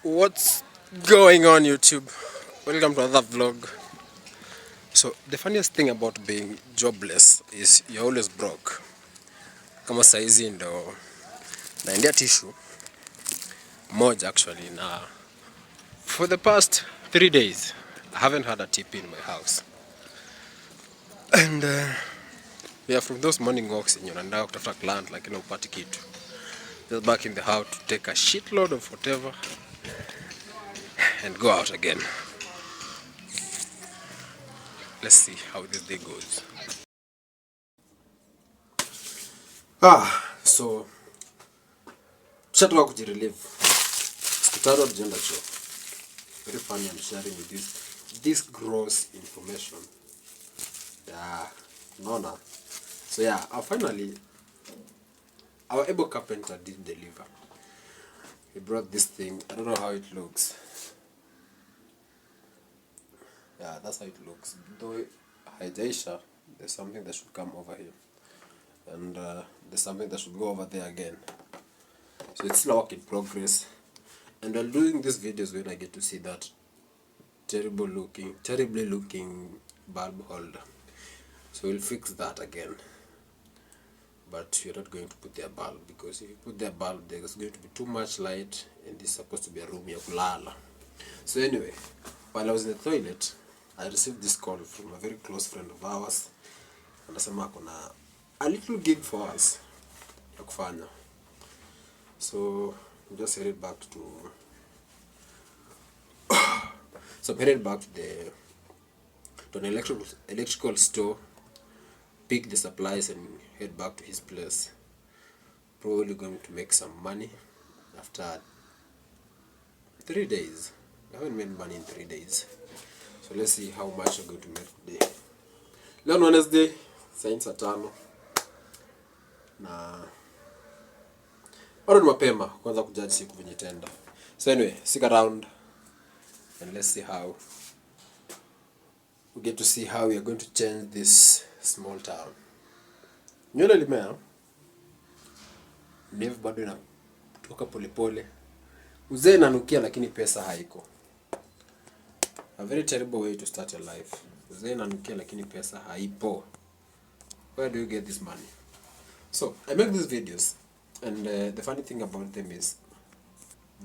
What's going on YouTube? Welcome to another vlog. So the funniest thing about being jobless is you're always broke. Kama saizi ndo naendea tissue moja actually na for the past 3 days I haven't had a TP in my house. And yeah, from those morning walks in unaenda kutafuta client lakini upati kitu. Just back in the house to take a shitload of whatever and go out again. Let's see how this day goes. So shatoka kujirelieve. Siku tatu hatujaenda choo. Very funny I'm sharing with this gross information. Yeah, nona. So yeah, finally our able carpenter did deliver. He brought this thing. I don't know how it looks. Yeah, that's how it looks. Though Hijaisha, there's something that should come over here. And there's something that should go over there again. So it's still a work in progress. And while doing this videos, when I get to see that terribly looking bulb holder. So we'll fix that again. But you're not going to put their bulb, because if you put their bulb, there's going to be too much light, and this is supposed to be a room ya kulala. So anyway, while I was in the toilet, I received this call from a very close friend of ours. Anasema kuna a little gig for us ya kufanya. So we just headed back to an electrical store, pick the supplies and head back to his place. Probably going to make some money after 3 days. I haven't made money in 3 days. So let's see how much I'm going to make today. Leo ni Wednesday, saa 5 na bado ni mapema kwanza kujudge siku venye itaenda. So anyway, stick around and let's see how we get to see how we are going to change this small town. Nywele limea, ndevu bado inatoka polepole. Uzee inanukia lakini pesa haiko. A very terrible way to start your life. Uzee inanukia lakini pesa haipo. Where do you get this money? So I make these videos, and the funny thing about them is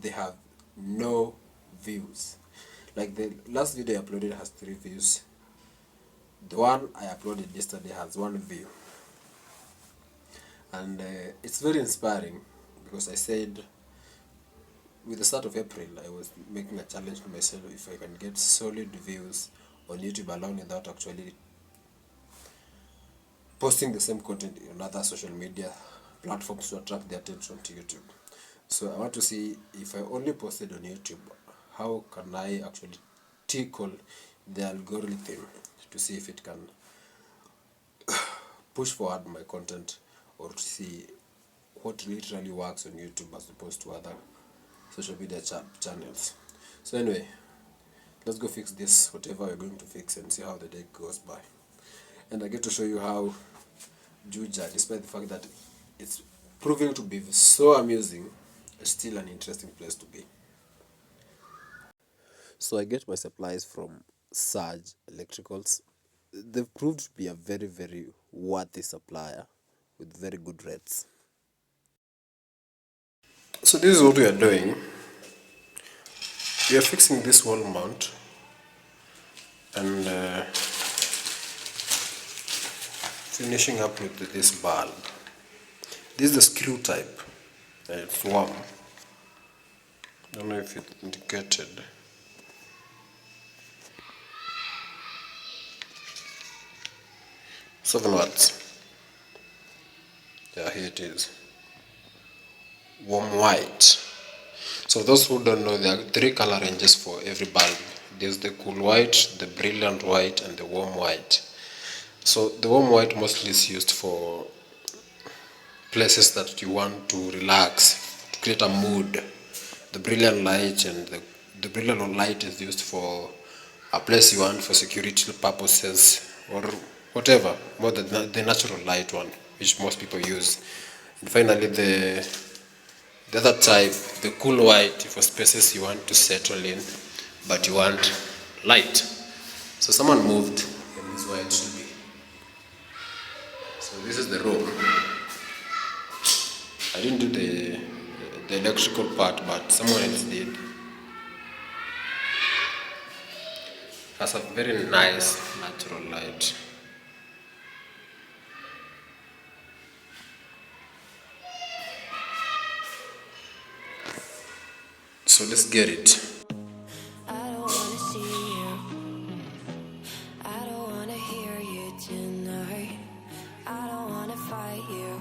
they have no views. Like the last video I uploaded has 3 views. The one I uploaded yesterday has 1 view. And it's very inspiring, because I said with the start of April I was making a challenge to myself if I can get solid views on YouTube alone without actually posting the same content on other social media platforms to attract the attention to YouTube. So I want to see, if I only posted on YouTube, how can I actually tickle the algorithm to see if it can push forward my content, or to see what literally works on YouTube as opposed to other social media channels. So anyway, let's go fix this, whatever we're going to fix, and see how the day goes by. And I get to show you how Juja, despite the fact that it's proving to be so amusing, is still an interesting place to be. So I get my supplies from Surge Electricals. They've proved to be a very, very worthy supplier with very good rates. So this is what we are doing. We are fixing this wall mount, and finishing up with this bulb. This is the screw type. It's warm. I don't know if it's indicated. Seven watts. Yeah, here it is. Warm white. So those who don't know, there are 3 color ranges for every bulb. There's the cool white, the brilliant white, and the warm white. So the warm white mostly is used for places that you want to relax, to create a mood. The brilliant light is used for a place you want for security purposes or whatever, more than the natural light one, which most people use. And finally, the The other type, the cool white, for spaces you want to settle in, but you want light. So someone moved, and this is where it should be. So this is the room. I didn't do the electrical part, but someone else did. Has a very nice natural light. So let's get it. I don't wanna see you. I don't wanna hear you tonight. I don't wanna fight you.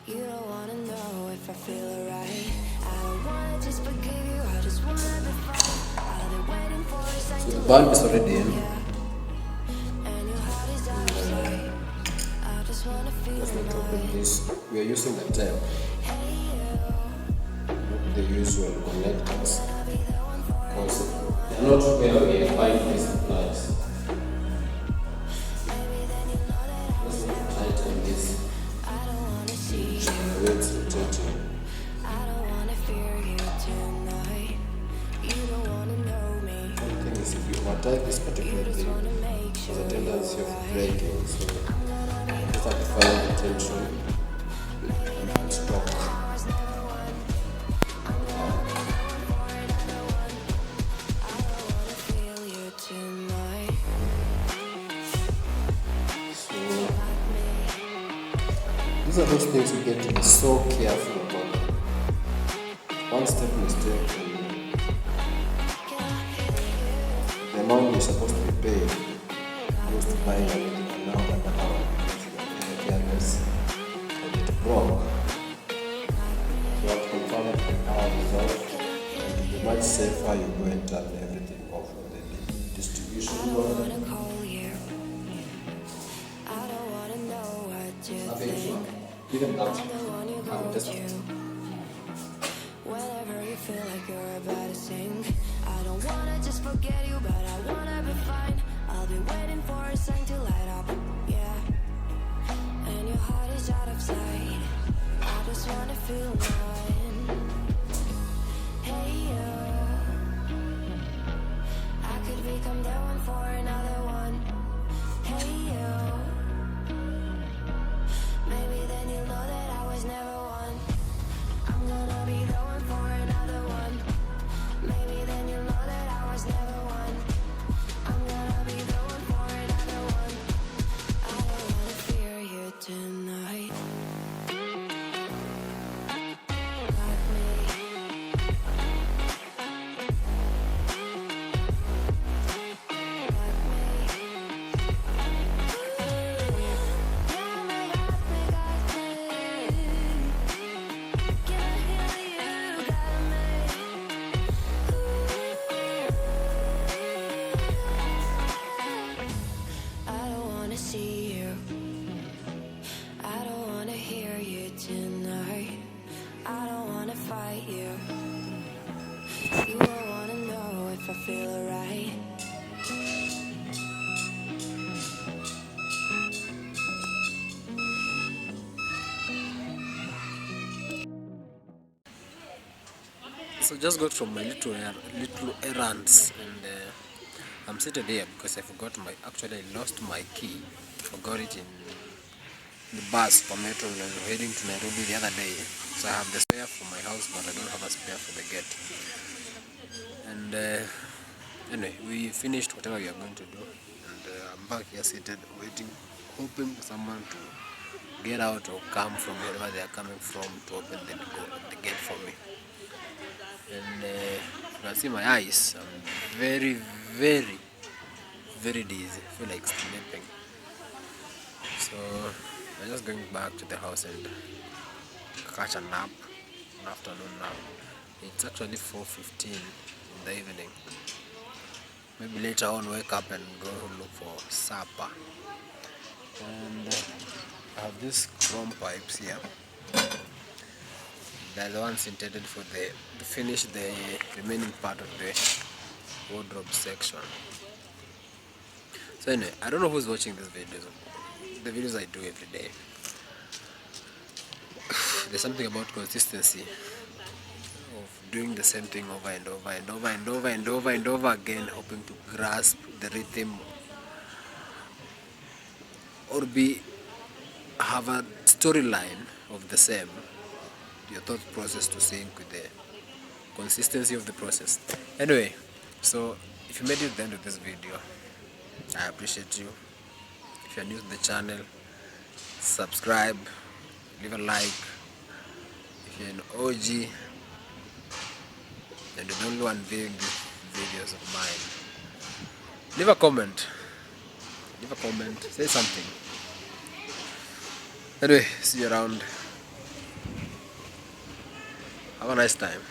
You don't wanna know if I feel alright. I don't wanna just forgive you. I just wanna be fine. I've been waiting for a sign So to the bulb is already in. and your heart is out of sight. I just wanna feel Let's not open alive. this. We are using a tab, Hey you, not the usual connectors. Because they are not where we find these plugs. Let's not tighten this. I don't wanna see you. Generates rotating. I don't wanna fear you tonight. You don't wanna know me. One thing is, if you overtype this particular thing, Wanna make there's sure a tendency of breaking. So just have to find the tension and stop. feel you tonight. So these are those things you get to be so careful about. One step mistake and the amount you're supposed to be paying goes to buying everything, and now that now you're careless and it broke. So I've confirmed the power is off, and it'll be much safer you go and turn everything off on the distribution board. Wanna call you. I don't wanna know what you think. Even that, The one you I'm go just to. Whenever you feel like you're about to sink. I don't wanna just forget you, but I wanna be fine. I'll be waiting for a sign to light up. Yeah. And your heart is out of sight. I just wanna feel mine. Hey you. I could become the one for another one. Hey you. Maybe then you'll know that I was never one. I'm gonna be the one for another one. Maybe then you'll know that I was never one. I'm gonna be the one for another one. I don't wanna fear you tonight. Like me. I don't wanna see you. I don't wanna hear you tonight. I don't wanna fight you. You don't wanna know if I feel alright. So just got from my little errands, and I'm seated here because I forgot actually I lost my key. Forgot it in the bus for metro when I was heading to Nairobi the other day. So I have the spare for my house, but I don't have a spare for the gate. And anyway, we finished whatever we are going to do, and I'm back here seated waiting, hoping for someone to get out or come from wherever they are coming from to open the gate for me. And you can see my eyes. I'm very, very, very dizzy. I feel like sleeping. So I'm just going back to the house and catch a nap, an afternoon nap. It's actually 4:15 in the evening. Maybe later on wake up and go look for supper. And I have these chrome pipes here. They're the ones intended for to finish the remaining part of the wardrobe section. So anyway, I don't know who's watching these videos. The videos I do every day. there's something about consistency of doing the same thing over and over and over and over and over and over again, hoping to grasp the rhythm or be have a storyline of the same, your thought process to sync with the consistency of the process. Anyway, so if you made it to the end of this video, I appreciate you. If you're new to the channel, subscribe, leave a like. If you're an OG and you're the only one viewing these videos of mine, leave a comment. Leave a comment, say something. Anyway, see you around. Have a nice time.